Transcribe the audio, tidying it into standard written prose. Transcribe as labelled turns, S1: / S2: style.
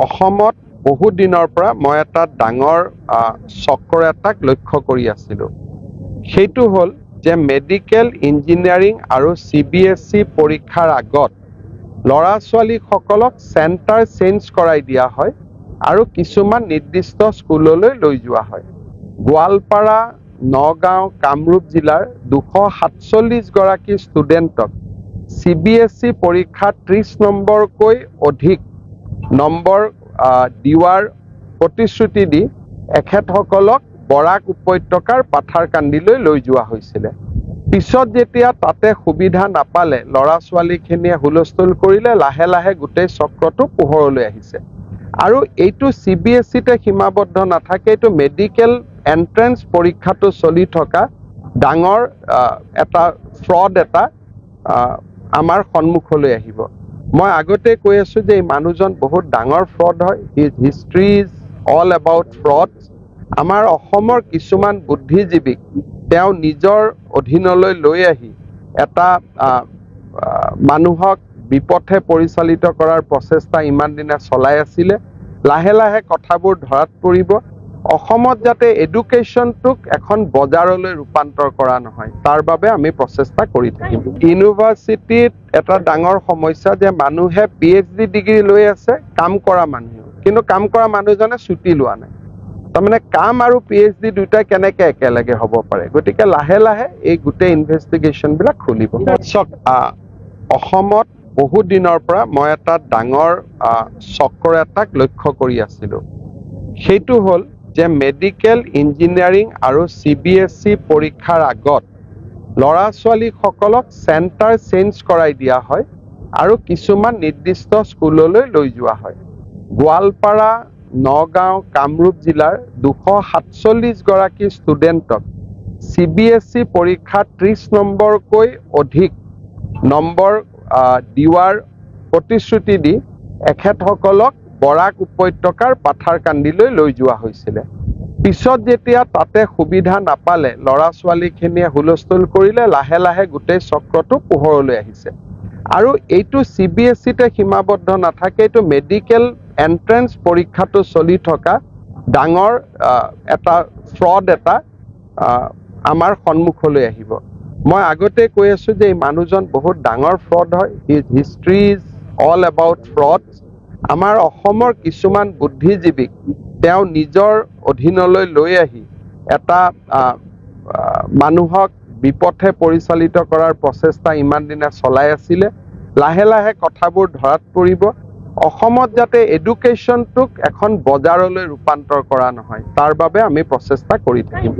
S1: অসমত বহু দিনৰ পৰা মই এটা ডাঙৰ চক্ৰ এটাক লক্ষ্য কৰি আছিলোঁ। সেইটো হ'ল যে মেডিকেল ইঞ্জিনিয়াৰিং আৰু CBSE পৰীক্ষাৰ আগত ল'ৰা ছোৱালীসকলক চেণ্টাৰ চেঞ্জ কৰাই দিয়া হয় আৰু কিছুমান নিৰ্দিষ্ট স্কুললৈ লৈ যোৱা হয়। গোৱালপাৰা, নগাঁও, কামৰূপ জিলাৰ 247 গৰাকী ষ্টুডেণ্টক CBSE পৰীক্ষাত 30 নম্বৰকৈ অধিক নম্বৰ দিয়াৰ প্ৰতিশ্ৰুতি দি এখেতসকলক বৰাক উপত্যকাৰ পাথাৰকান্দিলৈ লৈ যোৱা হৈছিলে। পিছত যেতিয়া তাতে সুবিধা নাপালে, ল'ৰা ছোৱালীখিনিয়ে হুলস্থুল কৰিলে, লাহে লাহে গোটেই চক্ৰটো পোহৰলৈ আহিছে। আৰু এইটো CBSE-তে সীমাবদ্ধ নাথাকে, এইটো মেডিকেল এন্ট্ৰেন্স পৰীক্ষাটো চলি থকা ডাঙৰ এটা ফ্ৰড এটা আমাৰ সন্মুখলৈ আহিব। মই আগতে কৈ আছো যে এই মানুহজন বহুত ডাঙৰ ফ্ৰড হয়। His history is all about fraud. আমাৰ অসমৰ কিছুমান বুদ্ধিজীৱীক তেওঁ নিজৰ অধীনলৈ লৈ আহি এটা মানুহক বিপথে পৰিচালিত কৰাৰ প্ৰচেষ্টা ইমান দিনে চলাই আছিলে। লাহে লাহে কথাবোৰ ধৰাত পৰিব। অসমত যাতে এডুকেশ্যনটোক এখন বজাৰলৈ ৰূপান্তৰ কৰা নহয়, তাৰ বাবে আমি প্ৰচেষ্টা কৰি থাকিম। ইউনিভাৰ্চিটিত এটা ডাঙৰ সমস্যা যে মানুহে PhD ডিগ্ৰী লৈ আছে, কাম কৰা মানুহেও, কিন্তু কাম কৰা মানুহজনে ছুটি লোৱা নাই। তাৰমানে কাম আৰু PhD দুয়োটাই কেনেকে একেলগে হ'ব পাৰে? গতিকে লাহে লাহে এই গোটেই ইনভেষ্টিগেশ্যনবিলাক খুলিব। চাওক, অসমত বহু দিনৰ পৰা মই এটা ডাঙৰ চক্ৰ এটাক লক্ষ্য কৰি আছিলোঁ। সেইটো হ'ল যে মেডিকেল ইঞ্জিনিয়াৰিং আৰু CBSE পৰীক্ষাৰ আগত ল'ৰা ছোৱালীসকলক চেণ্টাৰ চেঞ্জ কৰাই দিয়া হয় আৰু কিছুমান নিৰ্দিষ্ট স্কুললৈ লৈ যোৱা হয়। গোৱালপাৰা, নগাঁও, কামৰূপ জিলাৰ 247 গৰাকী ষ্টুডেণ্টক CBSE পৰীক্ষাত 30 নম্বৰকৈ অধিক নম্বৰ দিয়াৰ প্ৰতিশ্ৰুতি দি এখেতসকলক বৰাক উপত্যকাৰ পাথাৰকান্দিলৈ লৈ যোৱা হৈছিলে। পিছত যেতিয়া তাতে সুবিধা নাপালে, ল'ৰা ছোৱালীখিনিয়ে হুলস্থুল কৰিলে, লাহে লাহে গোটেই চক্ৰটো পোহৰলৈ আহিছে। আৰু এইটো CBSE-তে সীমাবদ্ধ নাথাকে, এইটো মেডিকেল এন্ট্ৰেন্স পৰীক্ষাটো চলি থকা ডাঙৰ এটা ফ্ৰড এটা আমাৰ সন্মুখলৈ আহিব। মই আগতে কৈ আছো যে এই মানুহজন বহুত ডাঙৰ ফ্ৰড হয়। His history is all about fraud. আমাৰ অসমৰ কিছুমান বুদ্ধিজীৱীক তেওঁ নিজৰ অধীনলৈ লৈ আহি এটা মানুহক বিপথে পৰিচালিত কৰাৰ প্ৰচেষ্টা ইমান দিনে চলাই আছিলে। লাহে লাহে কথাবোৰ ধৰাত পৰিব। অসমত যাতে এডুকেশ্যনটোক এখন বজাৰলৈ ৰূপান্তৰ কৰা নহয়, তাৰ বাবে আমি প্ৰচেষ্টা কৰি থাকিম।